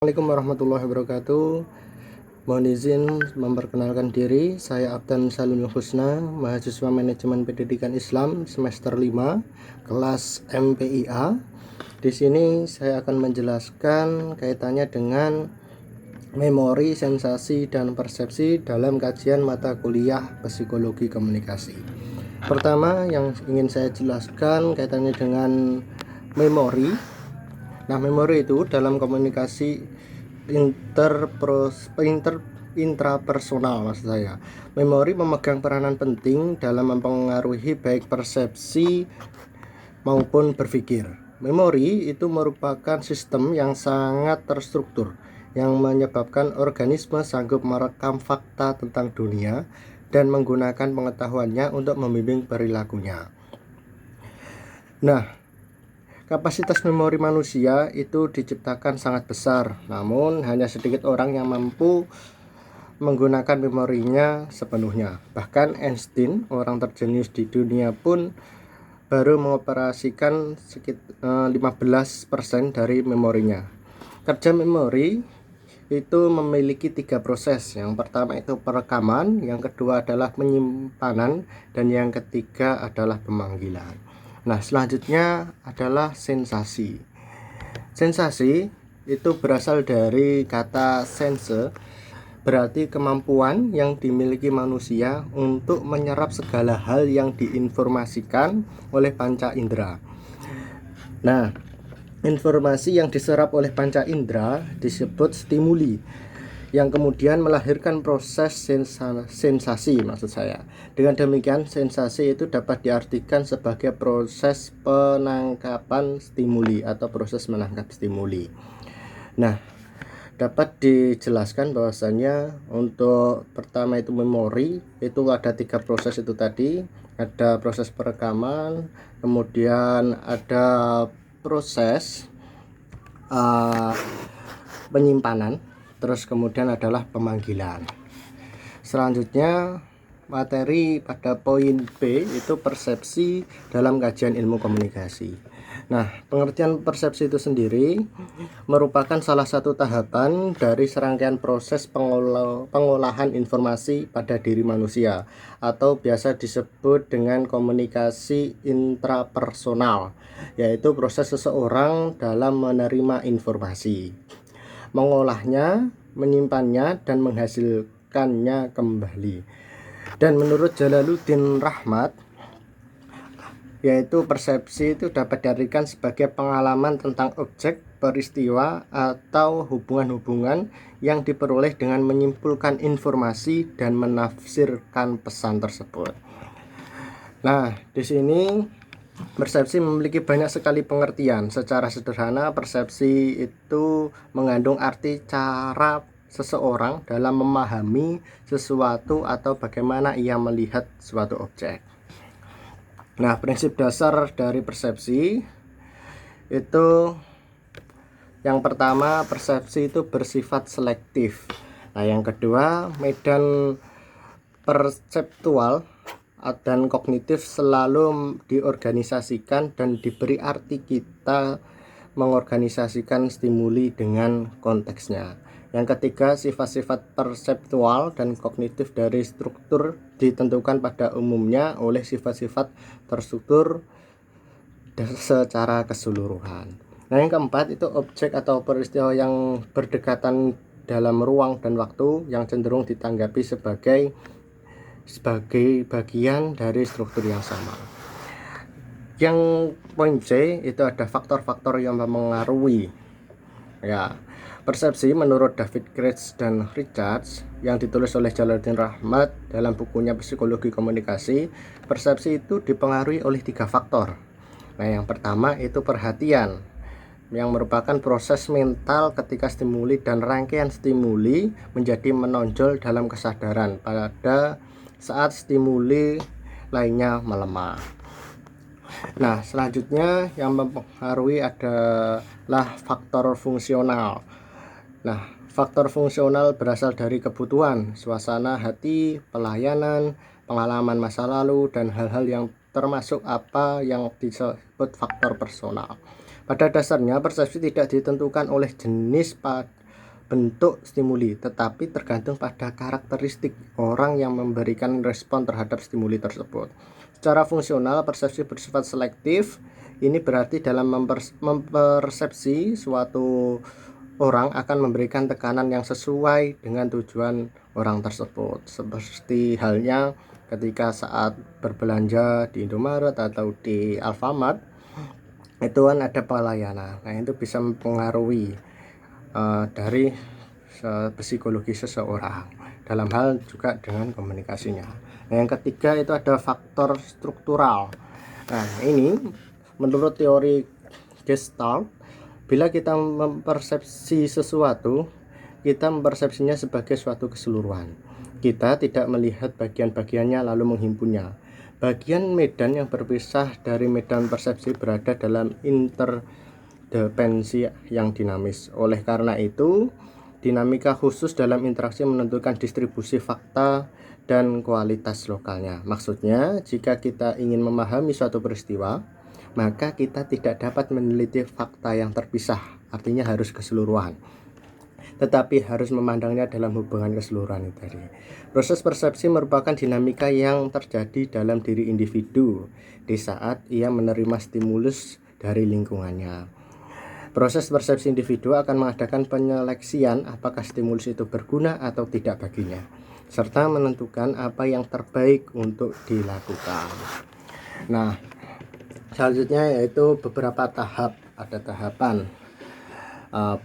Assalamualaikum warahmatullahi wabarakatuh. Mohon izin memperkenalkan diri. Saya Abdan Salimul Husna, mahasiswa Manajemen Pendidikan Islam semester 5, kelas MPIA. Di sini saya akan menjelaskan kaitannya dengan memori, sensasi, dan persepsi dalam kajian mata kuliah Psikologi Komunikasi. Pertama yang ingin saya jelaskan kaitannya dengan memori. Nah, memori itu dalam komunikasi intrapersonal maksud saya. Memori memegang peranan penting dalam mempengaruhi baik persepsi maupun berpikir. Memori itu merupakan sistem yang sangat terstruktur yang menyebabkan organisme sanggup merekam fakta tentang dunia dan menggunakan pengetahuannya untuk membimbing perilakunya. Nah, kapasitas memori manusia itu diciptakan sangat besar, namun hanya sedikit orang yang mampu menggunakan memorinya sepenuhnya. Bahkan Einstein, orang terjenius di dunia pun baru mengoperasikan sekitar 15% dari memorinya. Kerja memori itu memiliki 3 proses. Yang pertama itu perekaman, yang kedua adalah penyimpanan, dan yang ketiga adalah pemanggilan. Nah, selanjutnya adalah sensasi. Sensasi itu berasal dari kata sense, berarti kemampuan yang dimiliki manusia untuk menyerap segala hal yang diinformasikan oleh panca indera. Nah, informasi yang diserap oleh panca indera disebut stimuli, yang kemudian melahirkan proses sensasi maksud saya. Dengan demikian, sensasi itu dapat diartikan sebagai proses penangkapan stimuli atau proses menangkap stimuli. Nah, dapat dijelaskan bahwasanya untuk pertama itu memori, itu ada 3 proses itu tadi. Ada proses perekaman, kemudian ada proses penyimpanan, terus kemudian adalah pemanggilan. Selanjutnya materi pada poin B itu persepsi dalam kajian ilmu komunikasi. Nah, pengertian persepsi itu sendiri merupakan salah satu tahapan dari serangkaian proses pengolahan informasi pada diri manusia, atau biasa disebut dengan komunikasi intrapersonal, yaitu proses seseorang dalam menerima informasi, mengolahnya, menyimpannya, dan menghasilkannya kembali. Dan menurut Jalaluddin Rahmat, yaitu persepsi itu dapat diartikan sebagai pengalaman tentang objek, peristiwa, atau hubungan-hubungan yang diperoleh dengan menyimpulkan informasi dan menafsirkan pesan tersebut. Nah, di sini persepsi memiliki banyak sekali pengertian. Secara sederhana, persepsi itu mengandung arti cara seseorang dalam memahami sesuatu atau bagaimana ia melihat suatu objek. Nah, prinsip dasar dari persepsi itu yang pertama, persepsi itu bersifat selektif. Nah, yang kedua, medan perseptual dan kognitif selalu diorganisasikan dan diberi arti kita mengorganisasikan stimuli dengan konteksnya. Yang ketiga, sifat-sifat perseptual dan kognitif dari struktur ditentukan pada umumnya oleh sifat-sifat terstruktur secara keseluruhan. Nah, yang keempat itu objek atau peristiwa yang berdekatan dalam ruang dan waktu yang cenderung ditanggapi sebagai bagian dari struktur yang sama. Yang poin C itu ada faktor-faktor yang mempengaruhi. Ya, persepsi menurut David Grace dan Richards yang ditulis oleh Jalaluddin Rahmat dalam bukunya Psikologi Komunikasi, persepsi itu dipengaruhi oleh 3 faktor. Nah, yang pertama itu perhatian, yang merupakan proses mental ketika stimuli dan rangkaian stimuli menjadi menonjol dalam kesadaran pada saat stimuli lainnya melemah. Nah, selanjutnya yang mempengaruhi adalah faktor fungsional. Nah, faktor fungsional berasal dari kebutuhan, suasana hati, pelayanan, pengalaman masa lalu, dan hal-hal yang termasuk apa yang disebut faktor personal. Pada dasarnya, persepsi tidak ditentukan oleh jenis bentuk stimuli, tetapi tergantung pada karakteristik orang yang memberikan respon terhadap stimuli tersebut. Secara fungsional, persepsi bersifat selektif. Ini berarti dalam mempersepsi suatu orang akan memberikan tekanan yang sesuai dengan tujuan orang tersebut. Seperti halnya ketika saat berbelanja di Indomaret atau di Alfamart, itu kan ada pelayanan. Nah, itu bisa mempengaruhi dari psikologi seseorang dalam hal juga dengan komunikasinya. Nah, yang ketiga itu ada faktor struktural. Nah, ini menurut teori Gestalt, bila kita mempersepsi sesuatu, kita mempersepsinya sebagai suatu keseluruhan. Kita tidak melihat bagian-bagiannya lalu menghimpunnya. Bagian medan yang berpisah dari medan persepsi berada dalam interdependensi yang dinamis. Oleh karena itu, dinamika khusus dalam interaksi menentukan distribusi fakta dan kualitas lokalnya. Maksudnya, jika kita ingin memahami suatu peristiwa, maka kita tidak dapat meneliti fakta yang terpisah, artinya harus keseluruhan, tetapi harus memandangnya dalam hubungan keseluruhan itu tadi. Proses persepsi merupakan dinamika yang terjadi dalam diri individu di saat ia menerima stimulus dari lingkungannya. Proses persepsi individu akan mengadakan penyeleksian apakah stimulus itu berguna atau tidak baginya, serta menentukan apa yang terbaik untuk dilakukan. Nah, selanjutnya yaitu beberapa tahap. Ada tahapan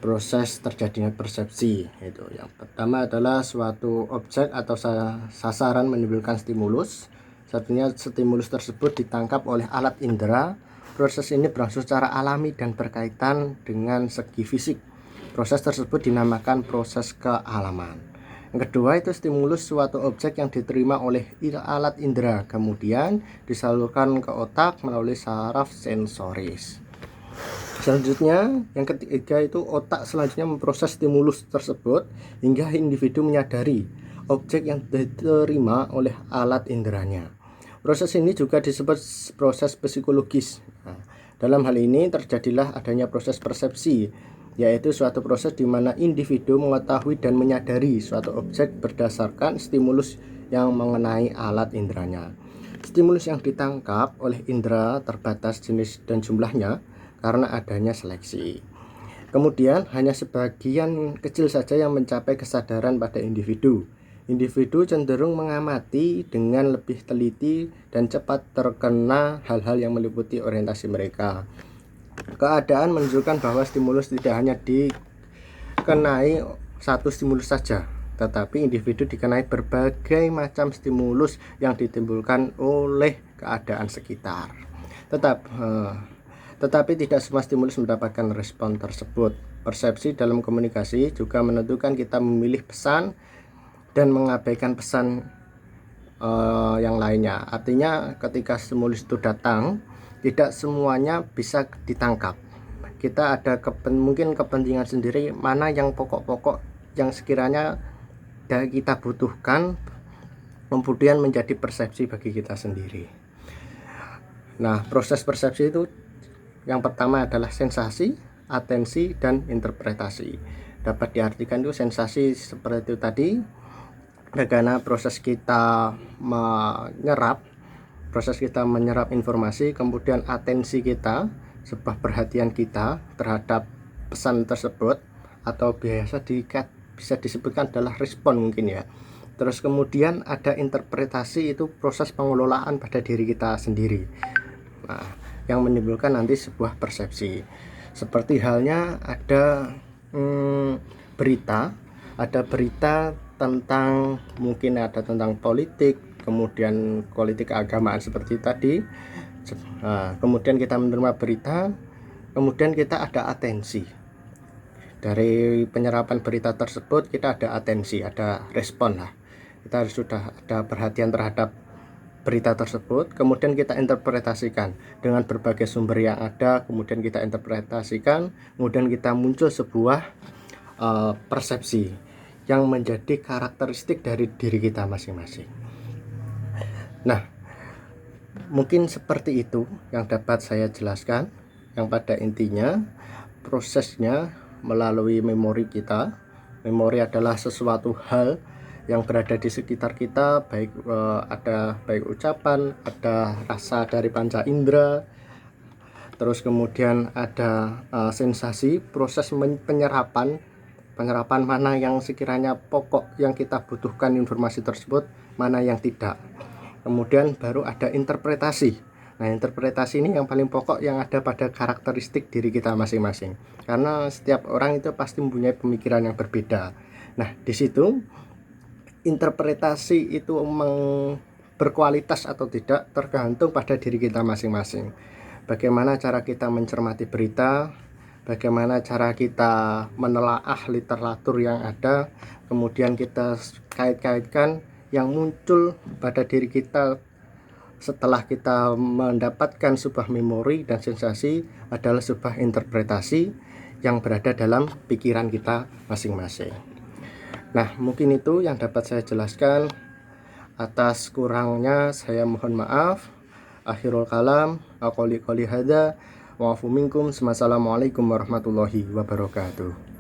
proses terjadinya persepsi. Itu yang pertama adalah suatu objek atau sasaran menimbulkan stimulus. Satunya stimulus tersebut ditangkap oleh alat indera. Proses ini berlangsung secara alami dan berkaitan dengan segi fisik. Proses tersebut dinamakan proses kealaman. Yang kedua itu stimulus suatu objek yang diterima oleh alat indera, kemudian disalurkan ke otak melalui saraf sensoris. Selanjutnya, yang ketiga itu otak selanjutnya memproses stimulus tersebut hingga individu menyadari objek yang diterima oleh alat inderanya. Proses ini juga disebut proses psikologis. Nah, dalam hal ini terjadilah adanya proses persepsi, yaitu suatu proses di mana individu mengetahui dan menyadari suatu objek berdasarkan stimulus yang mengenai alat inderanya. Stimulus yang ditangkap oleh indera terbatas jenis dan jumlahnya karena adanya seleksi. Kemudian hanya sebagian kecil saja yang mencapai kesadaran pada individu. Individu cenderung mengamati dengan lebih teliti dan cepat terkena hal-hal yang meliputi orientasi mereka. Keadaan menunjukkan bahwa stimulus tidak hanya dikenai satu stimulus saja, tetapi individu dikenai berbagai macam stimulus yang ditimbulkan oleh keadaan sekitar. Tetapi tidak semua stimulus mendapatkan respon tersebut. Persepsi dalam komunikasi juga menentukan kita memilih pesan dan mengabaikan pesan yang lainnya. Artinya ketika stimulus itu datang, tidak semuanya bisa ditangkap. Kita ada mungkin kepentingan sendiri mana yang pokok-pokok yang sekiranya kita butuhkan, kemudian menjadi persepsi bagi kita sendiri. Nah, proses persepsi itu yang pertama adalah sensasi, atensi, dan interpretasi. Dapat diartikan itu sensasi seperti itu tadi, bagaimana proses kita menyerap informasi, kemudian atensi kita, sebuah perhatian kita terhadap pesan tersebut, atau bisa disebutkan adalah respon mungkin ya. Terus kemudian ada interpretasi, itu proses pengelolaan pada diri kita sendiri. Nah, yang menimbulkan nanti sebuah persepsi. Seperti halnya ada berita tentang tentang politik, kemudian politik keagamaan seperti tadi. Nah, kemudian kita menerima berita, kemudian kita ada atensi. Dari penyerapan berita tersebut kita ada atensi, ada respon lah. Kita harus sudah ada perhatian terhadap berita tersebut, kemudian kita interpretasikan dengan berbagai sumber yang ada, kemudian kita interpretasikan, kemudian kita muncul sebuah persepsi yang menjadi karakteristik dari diri kita masing-masing. Nah, mungkin seperti itu yang dapat saya jelaskan, yang pada intinya prosesnya melalui memori kita, Memori adalah sesuatu hal yang berada di sekitar kita, ada baik ucapan, ada rasa dari panca indera, terus kemudian ada sensasi, proses penyerapan mana yang sekiranya pokok yang kita butuhkan informasi tersebut, mana yang tidak. Kemudian baru ada interpretasi. Nah, interpretasi ini yang paling pokok yang ada pada karakteristik diri kita masing-masing. Karena setiap orang itu pasti mempunyai pemikiran yang berbeda. Nah, di situ interpretasi itu berkualitas atau tidak tergantung pada diri kita masing-masing. Bagaimana cara kita mencermati berita, bagaimana cara kita menelaah literatur yang ada, kemudian kita kait-kaitkan yang muncul pada diri kita setelah kita mendapatkan sebuah memori dan sensasi adalah sebuah interpretasi yang berada dalam pikiran kita masing-masing. Nah, mungkin itu yang dapat saya jelaskan. Atas kurangnya saya mohon maaf. Akhirul kalam, aku qouli hadza wa afu minkum. Wassalamualaikum warahmatullahi wabarakatuh.